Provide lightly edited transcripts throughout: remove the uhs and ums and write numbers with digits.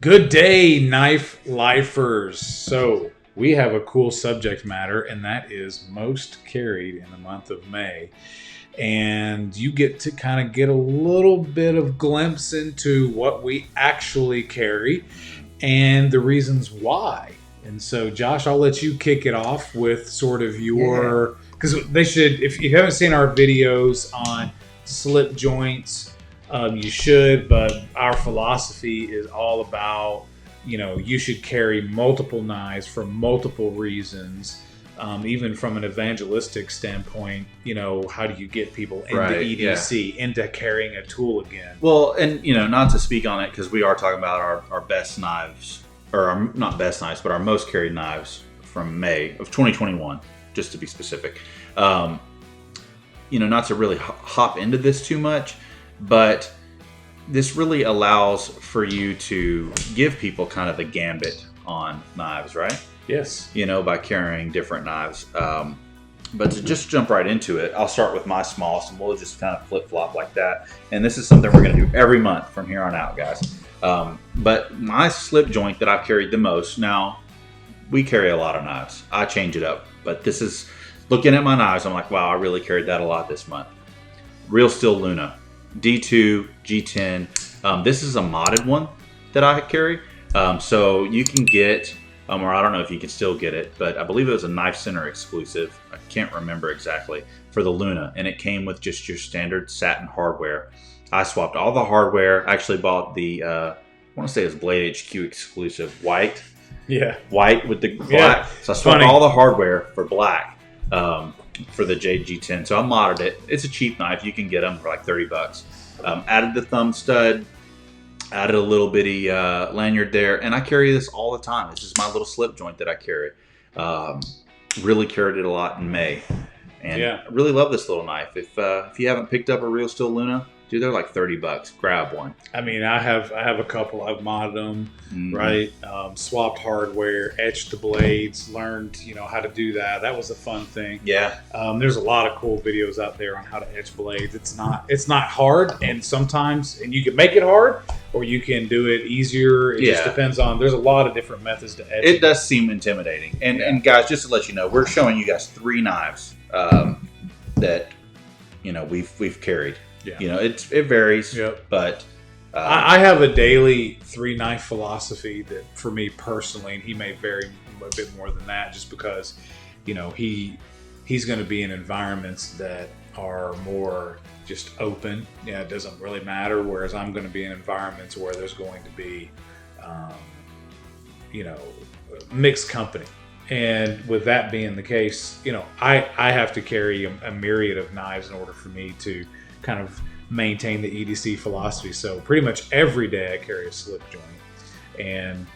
Good day, knife lifers. So we have a cool subject matter, and that is most carried in the month of May. And you get to kind of get a little bit of glimpse into what we actually carry and the reasons why. And so, Josh, I'll let you kick it off with sort of your, because they should, if you haven't seen our videos on slip joints, you should, but our philosophy is all about, you should carry multiple knives for multiple reasons. Even from an evangelistic standpoint, how do you get people into EDC, into carrying a tool again? Well, and, not to speak on it, because we are talking about our best knives, or not best knives, but our most carried knives from May of 2021, just to be specific. Not to really hop into this too much, but this really allows for you to give people kind of the gambit on knives, right? Yes. By carrying different knives. But to just jump right into it, I'll start with my smallest, and we'll just kind of flip-flop like that. And this is something we're going to do every month from here on out, guys. But my slip joint that I've carried the most, now, we carry a lot of knives. I change it up. But this is, looking at my knives, I'm like, wow, I really carried that a lot this month. Real Steel Luna. D2, G10. This is a modded one that I carry. So you can get... or I don't know if you can still get it, but I believe it was a Knife Center exclusive. I can't remember exactly, for the Luna, and it came with just your standard satin hardware. I swapped all the hardware. I actually bought the, I want to say it was Blade HQ exclusive white. Yeah. White with the black. Yeah. So I swapped all the hardware for black for the G10. So I modded it. It's a cheap knife. You can get them for like $30. Added the thumb stud. Added a little bitty lanyard there, and I carry this all the time. This is my little slip joint that I carry. Really carried it a lot in May, and I really love this little knife. If you haven't picked up a Real Steel Luna, dude, they're like $30. Grab one. I mean, I have a couple. I've modded them, right? Swapped hardware, etched the blades, learned how to do that. That was a fun thing. Yeah. There's a lot of cool videos out there on how to etch blades. It's not hard, and sometimes you can make it hard, or you can do it easier. It just depends on. There's a lot of different methods to etch. It does seem intimidating, and guys, just to let you know, we're showing you guys 3 knives that we've carried. Yeah. It varies, but I have a daily 3 knife philosophy that, for me personally, and he may vary a bit more than that, just because he's going to be in environments that are more just open. It doesn't really matter. Whereas I'm going to be in environments where there's going to be, mixed company. And with that being the case, I have to carry a myriad of knives in order for me to kind of maintain the EDC philosophy. So pretty much every day I carry a slip joint, and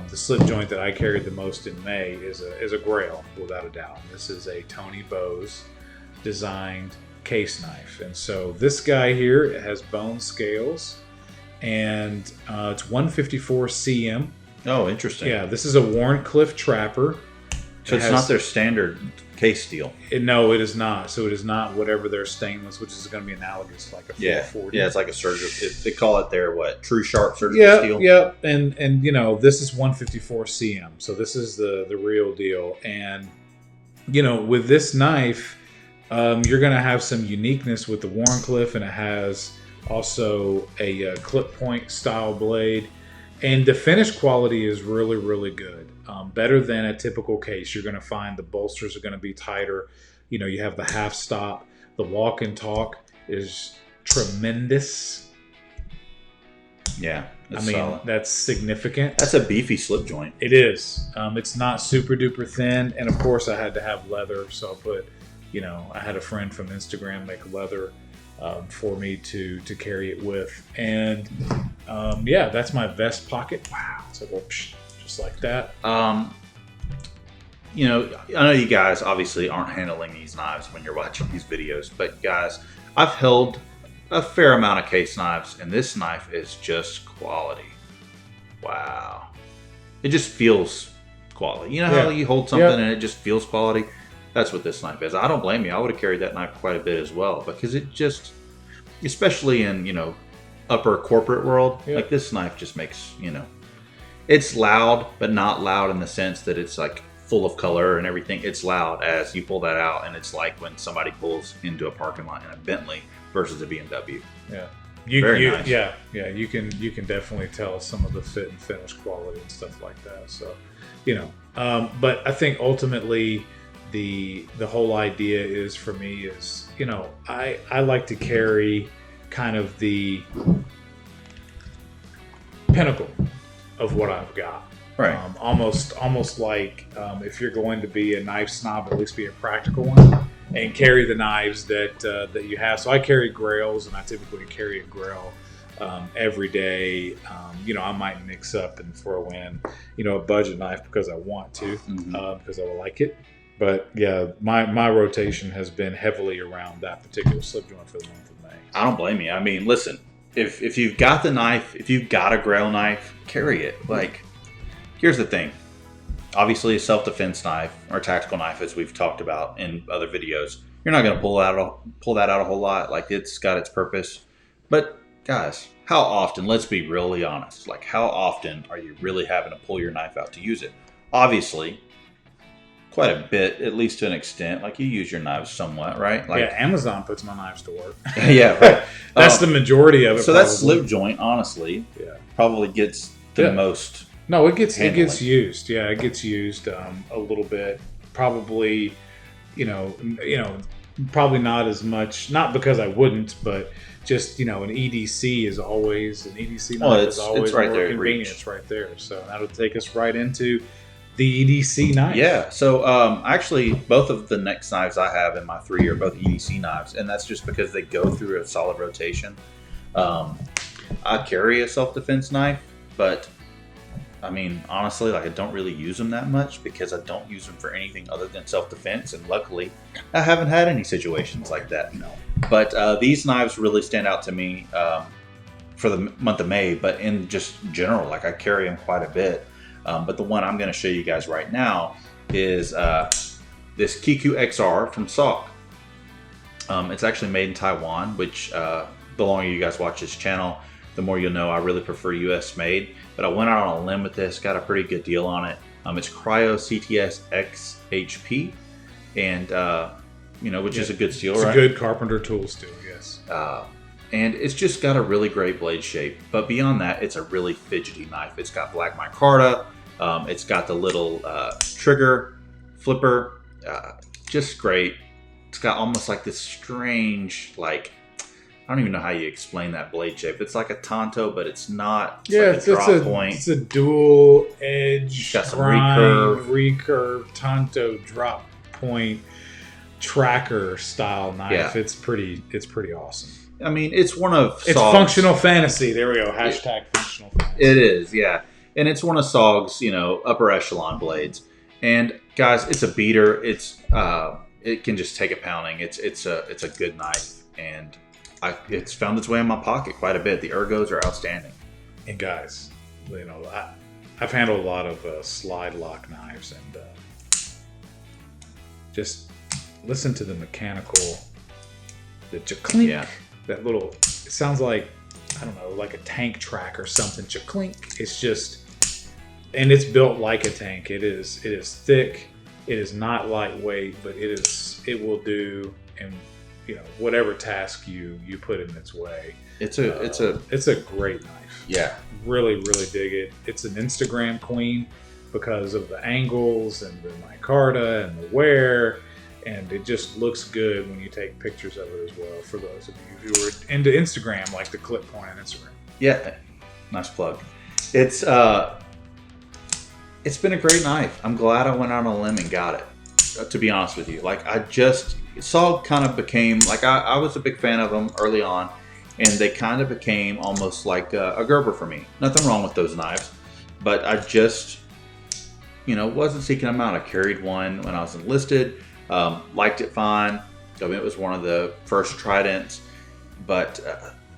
the slip joint that I carried the most in May is a Grail, without a doubt. This is a Tony Bose designed case knife, and so this guy here has bone scales, and it's 154 cm. Oh, interesting. Yeah, this is a Warncliffe Trapper. So it's not their standard case steel. No, it is not. So it is not whatever their stainless, which is going to be analogous, like a 440. Yeah, it's like a surgical. They call it their true sharp surgical steel. Yeah, and this is 154 cm. So this is the real deal. And with this knife, you're going to have some uniqueness with the Warncliffe, and it has also a clip point style blade, and the finish quality is really, really good. Better than a typical case. You're going to find the bolsters are going to be tighter. You have the half stop. The walk and talk is tremendous. Yeah, solid. That's significant. That's a beefy slip joint. It is. It's not super duper thin, and of course I had to have leather. So I put, I had a friend from Instagram make leather for me to carry it with, and that's my vest pocket. Wow, it's like just like that. I know you guys obviously aren't handling these knives when you're watching these videos, but guys, I've held a fair amount of case knives, and this knife is just quality. Wow. It just feels quality. How you hold something and it just feels quality? That's what this knife is. I don't blame you. I would have carried that knife quite a bit as well, because it just, especially in, upper corporate world, like this knife just makes, It's loud, but not loud in the sense that it's like full of color and everything. It's loud as you pull that out, and it's like when somebody pulls into a parking lot in a Bentley versus a BMW. Yeah. Nice. Yeah. You can definitely tell some of the fit and finish quality and stuff like that. So, but I think ultimately the whole idea is for me is, I like to carry kind of the pinnacle of what I've got. Right. Almost like if you're going to be a knife snob, at least be a practical one and carry the knives that you have. So I carry grails, and I typically carry a grail every day. I might mix up and throw in, a budget knife because I want to, because I like it. But yeah, my rotation has been heavily around that particular slip joint for the month of May. I don't blame you. I mean, listen, if you've got the knife, if you've got a grail knife, carry it. Like, here's the thing. Obviously, a self-defense knife or tactical knife, as we've talked about in other videos, you're not going to pull that out a whole lot. Like, it's got its purpose. But guys, how often? Let's be really honest. Like, how often are you really having to pull your knife out to use it? Obviously, quite a bit, at least to an extent. Like, you use your knives somewhat, right? Like, yeah, Amazon puts my knives to work. Yeah, right. That's the majority of it. So that slip joint, honestly, probably gets the most. No, it gets used. Yeah, it gets used a little bit. Probably, probably not as much. Not because I wouldn't, but just an EDC is always knife is always right more there, convenient. It's right there. So that'll take us right into the EDC knife. Yeah. So actually, both of the next knives I have in my 3 are both EDC knives, and that's just because they go through a solid rotation. I carry a self-defense knife, but I mean, honestly, like, I don't really use them that much because I don't use them for anything other than self-defense. And luckily, I haven't had any situations like that. No. But these knives really stand out to me for the month of May, but in just general, like, I carry them quite a bit. But the one I'm going to show you guys right now is this Kiku XR from SOG. It's actually made in Taiwan, which the longer you guys watch this channel, the more you'll know I really prefer US made. But I went out on a limb with this, got a pretty good deal on it. It's Cryo CTS X HP, and which is a good steel, it's right? It's a good carpenter tool steel, yes. And it's just got a really great blade shape. But beyond that, it's a really fidgety knife. It's got black micarta. It's got the little trigger flipper. Just great. It's got almost like this strange, like, I don't even know how you explain that blade shape. It's like a tanto, but it's not. It's like a drop point. It's a dual edge, got some recurve, tanto drop point tracker style knife. Yeah. It's pretty awesome. I mean, it's one of it's SOG's, functional fantasy. There we go. Hashtag functional fantasy. It is, yeah. And it's one of SOG's, upper echelon blades. And guys, it's a beater. It's it can just take a pounding. It's a good knife, and it's found its way in my pocket quite a bit. The ergos are outstanding. And guys, I've handled a lot of slide lock knives, and just listen to the mechanical, the clink. Yeah. That little, it sounds like, I don't know, like a tank track or something. Clink. It's just, and it's built like a tank. It is thick. It is not lightweight, but it will do, and whatever task you put in its way. It's a great knife. Yeah. Really, really dig it. It's an Instagram queen because of the angles and the micarta and the wear, and it just looks good when you take pictures of it as well, for those of you who are into Instagram, like the clip point on Instagram. Yeah. Nice plug. It's been a great knife. I'm glad I went out on a limb and got it, to be honest with you. Like, SOG kind of became, like, I was a big fan of them early on, and they kind of became almost like a Gerber for me. Nothing wrong with those knives, but I just, wasn't seeking them out. I carried one when I was enlisted, liked it fine. I mean, it was one of the first Tridents, but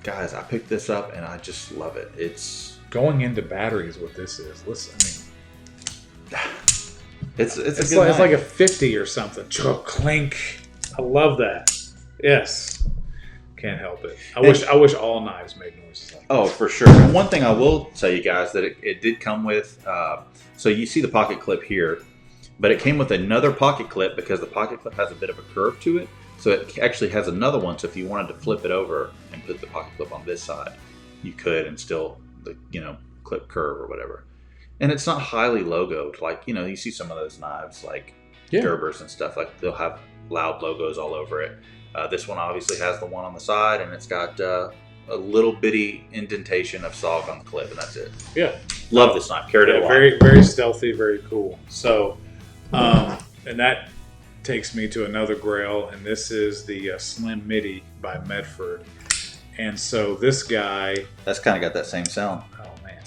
guys, I picked this up and I just love it. It's going into batteries. What this is, listen, I mean, it's like a 50 or something. Clink. I love that. Yes. Can't help it. I wish all knives made noises like that. Oh, for sure. And one thing I will tell you guys that it did come with. So you see the pocket clip here, but it came with another pocket clip because the pocket clip has a bit of a curve to it. So it actually has another one. So if you wanted to flip it over and put the pocket clip on this side, you could, and still clip curve or whatever. And it's not highly logoed. Like, you see some of those knives like Gerbers and stuff, like they'll have loud logos all over it. This one obviously has the one on the side, and it's got a little bitty indentation of SOG on the clip, and that's it. Yeah. Love this knife. Carried it a lot. Very, very stealthy, very cool. So, and that takes me to another grail, and this is the Slim Midi by Medford. And so this guy... That's kind of got that same sound. Oh, man.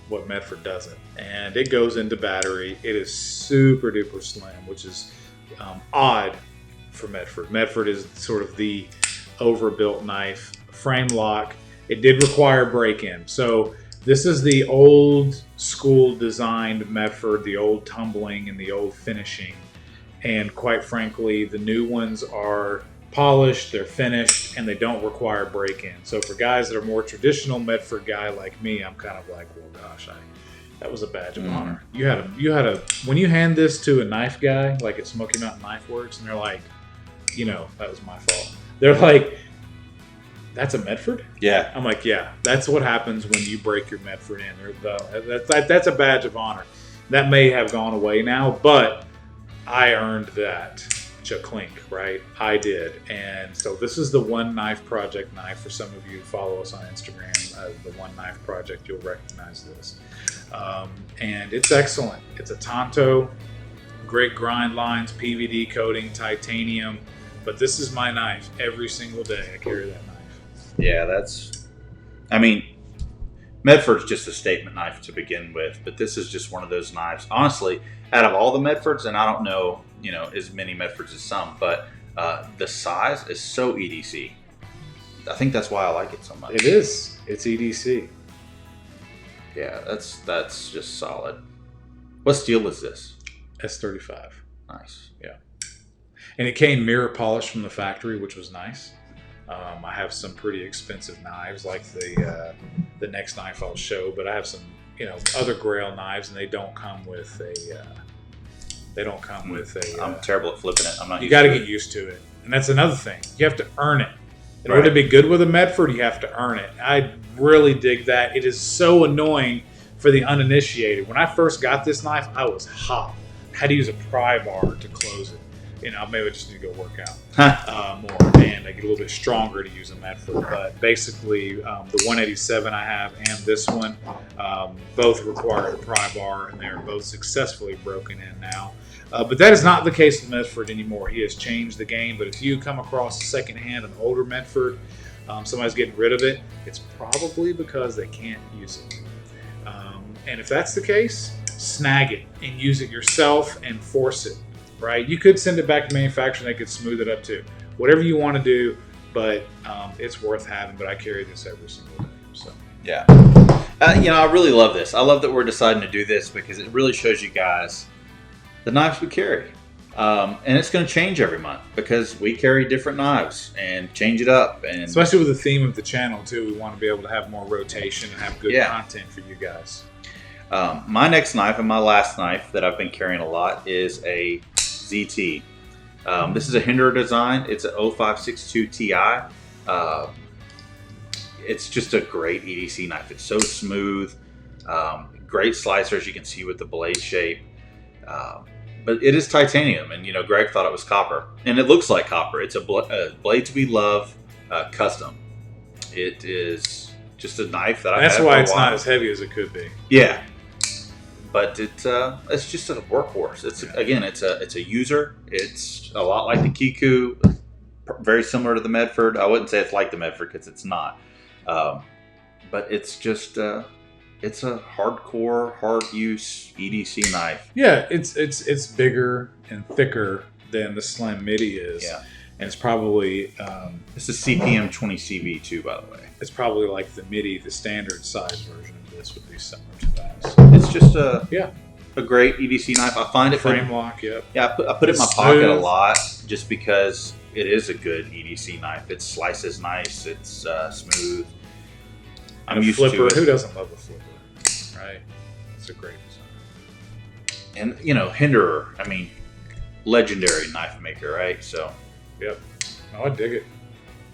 What Medford doesn't. And it goes into battery. It is super duper slim, which is odd for Medford. Medford is sort of the overbuilt knife. Frame lock. It did require break-in. So this is the old school designed Medford, the old tumbling and the old finishing. And quite frankly, the new ones are polished, they're finished, and they don't require break-in. So for guys that are more traditional Medford guy like me, I'm kind of like, well, gosh, that was a badge of honor. You had a when you hand this to a knife guy, like at Smoky Mountain Knife Works, and they're like, that was my fault. They're like, that's a Medford? Yeah. I'm like, yeah, that's what happens when you break your Medford in. That's a badge of honor. That may have gone away now, but I earned that clink, right? I did. And so this is the One Knife Project knife. For some of you who follow us on Instagram, the One Knife Project, you'll recognize this. And it's excellent. It's a Tonto, great grind lines, PVD coating, titanium. But this is my knife. Every single day I carry that knife. Yeah, Medford's just a statement knife to begin with, but this is just one of those knives. Honestly, out of all the Medfords, and I don't know, as many Medfords as some, but the size is so EDC. I think that's why I like it so much. It is. It's EDC. Yeah, that's just solid. What steel is this? S35. Nice. Yeah. And it came mirror polished from the factory, which was nice. I have some pretty expensive knives, like the next knife I'll show, but I have some, other Grail knives, and they don't come with a. I'm terrible at flipping it. You got to get used to it, and that's another thing. You have to earn it. In order to be good with a Medford, you have to earn it. I really dig that. It is so annoying for the uninitiated. When I first got this knife, I was hot. I had to use a pry bar to close it. Maybe I just need to go work out more, and I get a little bit stronger to use a Medford. But basically, the 187 I have and this one both require a pry bar, and they're both successfully broken in now. But that is not the case with Medford anymore. He has changed the game. But if you come across secondhand an older Medford, somebody's getting rid of it, it's probably because they can't use it. And if that's the case, snag it and use it yourself and force it. Right? You could send it back to manufacturer and they could smooth it up too. Whatever you want to do, but it's worth having. But I carry this every single day. So yeah, I really love this. I love that we're deciding to do this because it really shows you guys the knives we carry. And it's going to change every month because we carry different knives and change it up. And especially with the theme of the channel too, we want to be able to have more rotation and have good content for you guys. My next knife and my last knife that I've been carrying a lot is a ZT. This is a Hinder design. It's an 0562 Ti. It's just a great EDC knife. It's so smooth. Great slicers, you can see with the blade shape. But it is titanium, and Greg thought it was copper, and it looks like copper. It's a blade to be loved, custom. It is just a knife that I. That's why it's not as heavy as it could be. Yeah. But it's just a workhorse. It's a user. It's a lot like the Kiku, very similar to the Medford. I wouldn't say it's like the Medford because it's not. But it's just it's a hardcore, hard use EDC knife. Yeah, it's bigger and thicker than the Slim Midi is. Yeah, and it's probably it's a CPM 20 CV too, by the way. It's probably like the Midi, the standard size version of this would be similar to that. So. It's just a great EDC knife. I find it frame lock. Yep. Yeah, I put it in my pocket a lot just because it is a good EDC knife. It slices nice. It's smooth. I'm used flipper, to it. Who doesn't love a flipper, right? It's a great design. And Hinderer. I mean, legendary knife maker, right? So, yep. No, I dig it.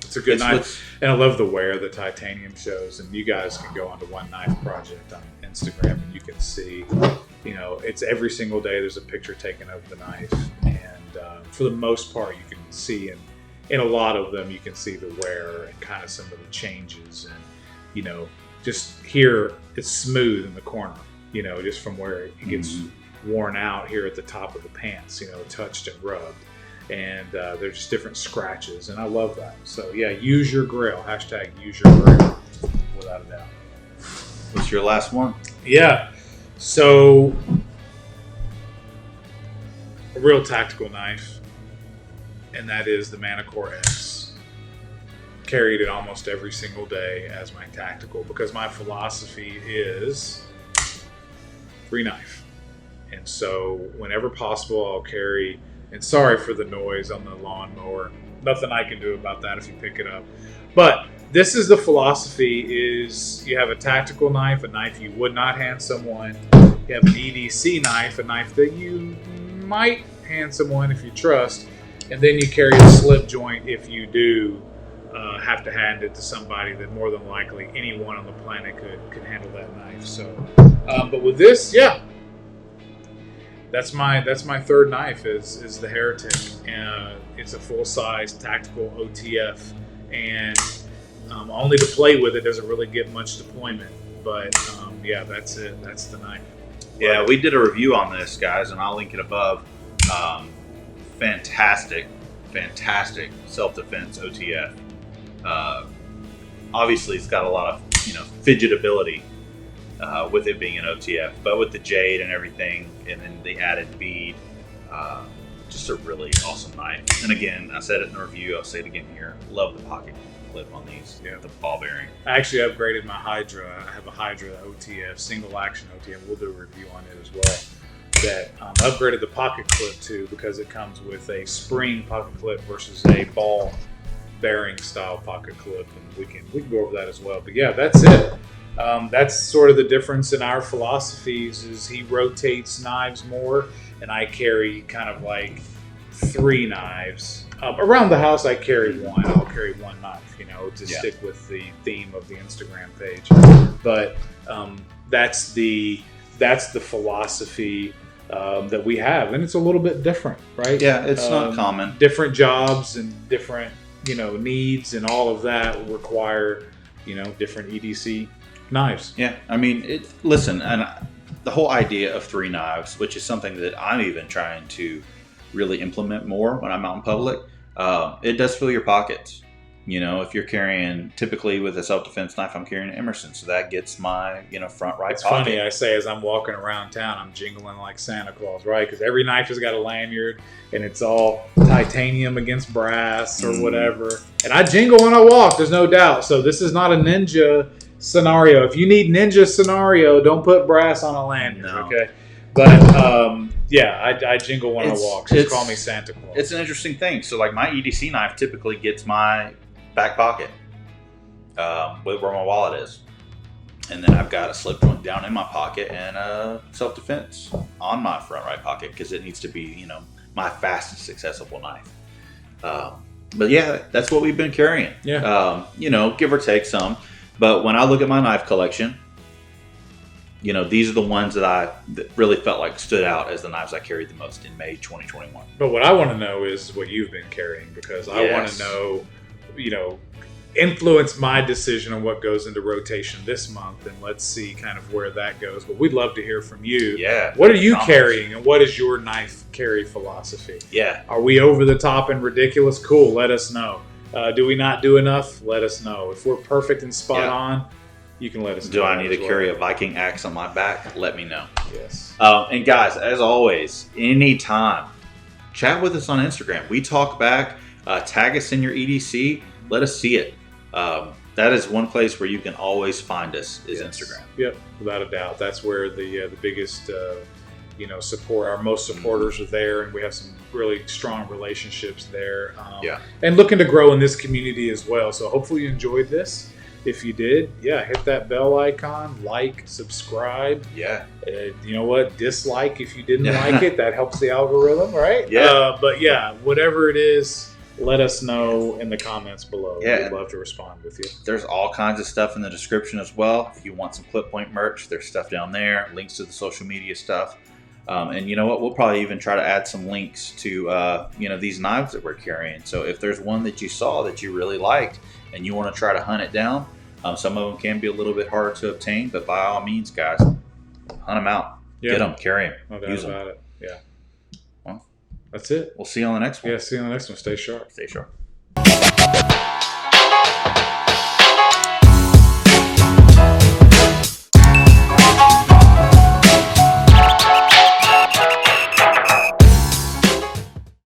It's a good knife, and I love the wear the titanium shows. And you guys can go onto One Knife Project on Instagram, and you can see, it's every single day. There's a picture taken of the knife, and for the most part, you can see in a lot of them, you can see the wear and kind of some of the changes, and just here it's smooth in the corner, just from where it gets worn out here at the top of the pants, touched and rubbed. And there's just different scratches, and I love that. So yeah, use your grill. # use your grill, without a doubt. What's your last one? Yeah, so a real tactical knife, and that is the Manticore X. Carried it almost every single day as my tactical, because my philosophy is free knife. And so whenever possible, I'll carry. And sorry for the noise on the lawnmower. Nothing I can do about that if you pick it up. But this is the philosophy: is you have a tactical knife, a knife you would not hand someone. You have an EDC knife, a knife that you might hand someone if you trust. And then you carry a slip joint if you do have to hand it to somebody that more than likely anyone on the planet could handle that knife. So, but with this, yeah. That's my third knife is the Heretic. It's a full-size tactical OTF, and only to play with it, doesn't really get much deployment. But yeah, that's it. That's the knife. Yeah, we did a review on this, guys, and I'll link it above. Fantastic self-defense OTF. Obviously, it's got a lot of fidgetability. With it being an OTF, but with the jade and everything, and then the added bead, just a really awesome knife. And again, I said it in the review, I'll say it again here. Love the pocket clip on these. Yeah, the ball bearing. I actually upgraded my Hydra. I have a Hydra OTF, single action OTF. We'll do a review on it as well. That upgraded the pocket clip to, because it comes with a spring pocket clip versus a ball bearing style pocket clip, and we can go over that as well. But yeah, that's it. That's sort of the difference in our philosophies. Is he rotates knives more, and I carry kind of like 3 knives. Around the house, I carry one. I'll carry one knife, to stick with the theme of the Instagram page. But that's the philosophy that we have, and it's a little bit different, right? Yeah, it's not common. Different jobs and different needs, and all of that require different EDC knives. Yeah, I mean, listen, and the whole idea of 3 knives, which is something that I'm even trying to really implement more when I'm out in public, it does fill your pockets. If you're carrying, typically with a self-defense knife, I'm carrying an Emerson, so that gets my front right it's pocket. Funny, I say as I'm walking around town, I'm jingling like Santa Claus, right? Because every knife has got a lanyard, and it's all titanium against brass or whatever. And I jingle when I walk, there's no doubt. So this is not a ninja scenario. If you need ninja scenario, don't put brass on a lanyard, okay? But yeah, I jingle when I walk. Just call me Santa Claus. It's an interesting thing. So like my EDC knife typically gets my back pocket with where my wallet is, and then I've got a slip joint down in my pocket and a self-defense on my front right pocket, because it needs to be my fastest accessible knife. But yeah, that's what we've been carrying. Yeah. Give or take some. But when I look at my knife collection, these are the ones that really felt like stood out as the knives I carried the most in May 2021. But what I want to know is what you've been carrying, because I want to know, influence my decision on what goes into rotation this month, and let's see kind of where that goes. But we'd love to hear from you. Yeah. What are you carrying, and what is your knife carry philosophy? Yeah. Are we over the top and ridiculous? Cool. Let us know. Do we not do enough? Let us know. If we're perfect and spot on, you can let us know. Do I need to carry a Viking axe on my back? Let me know. Yes. And guys, as always, anytime, chat with us on Instagram. We talk back. Tag us in your EDC. Let us see it. That is one place where you can always find us is Instagram. Yep, without a doubt. That's where the biggest support. Our most supporters are there, and we have some really strong relationships there. And looking to grow in this community as well. So hopefully you enjoyed this. If you did, hit that bell icon, like, subscribe. Yeah. You know what? Dislike if you didn't like it. That helps the algorithm, right? Yeah. But whatever it is, let us know in the comments below. Yeah. We'd love to respond with you. There's all kinds of stuff in the description as well. If you want some Clip Point merch, there's stuff down there. Links to the social media stuff. And you know what? We'll probably even try to add some links to these knives that we're carrying. So if there's one that you saw that you really liked and you want to try to hunt it down, some of them can be a little bit harder to obtain, but by all means, guys, hunt them out. Get them, carry them, no doubt use them. about it. Yeah. Well, that's it. We'll see you on the next one. Yeah, see you on the next one. Stay sharp. Stay sharp.